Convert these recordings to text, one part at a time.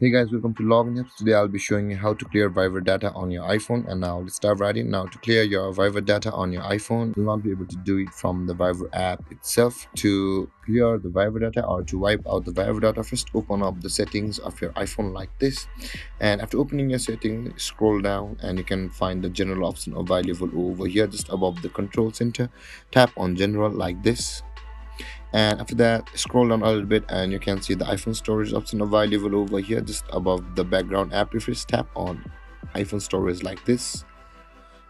Hey guys, welcome to Login Apps. Today I'll be showing you how to clear Viber data on your iPhone. And now let's dive right in. Now to clear your Viber data on your iPhone, you'll not be able to do it from the Viber app itself. To clear the Viber data or to wipe out the Viber data, first open up the settings of your iPhone like this. And after opening your settings, scroll down and you can find the general option available over here just above the control center. Tap on general like this, and after that scroll down a little bit and you can see the iPhone storage option available over here just above the background app. If you tap on iPhone storage like this,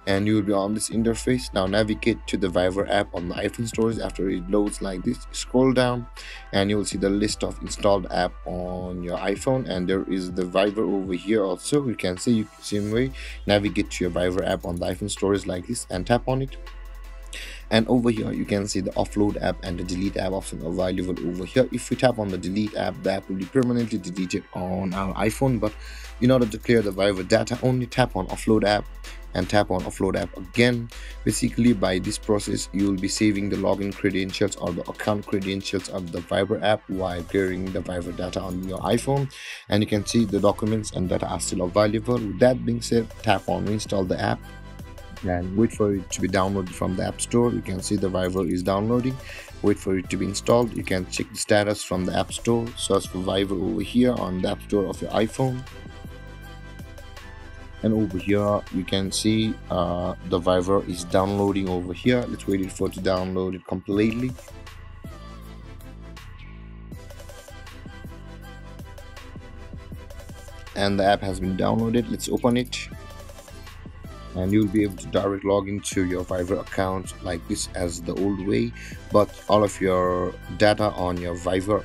and you will be on this interface. Now navigate to the Viber app on the iPhone storage. After it loads like this, scroll down and you will see the list of installed app on your iPhone, and there is the Viber over here also. You can see, same way, navigate to your Viber app on the iPhone storage like this and tap on it. And over here you can see the offload app and the delete app option available over here. If we tap on the delete app, the app will be permanently deleted on our iPhone, but in order to clear the Viber data, only tap on offload app and tap on offload app again. Basically, by this process you will be saving the login credentials or the account credentials of the Viber app while clearing the Viber data on your iPhone. And you can see the documents and data are still available. With that being said, tap on reinstall the app and wait for it to be downloaded from the App Store. You can see the Viber is downloading. Wait for it to be installed. You can check the status from the App Store. Search for Viber over here on the App Store of your iPhone, and over here you can see the Viber is downloading over here. Let's wait for it to download it completely. And the app has been downloaded. Let's open it, and you'll be able to direct log into your Viber account like this as the old way, but all of your data on your Viber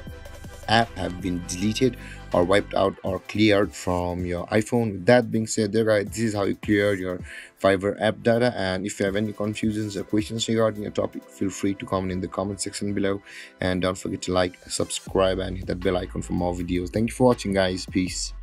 app have been deleted or wiped out or cleared from your iPhone. With that being said, there guys, this is how you clear your Viber app data. And if you have any confusions or questions regarding your topic, feel free to comment in the comment section below, and don't forget to like, subscribe and hit that bell icon for more videos. Thank you for watching guys. Peace.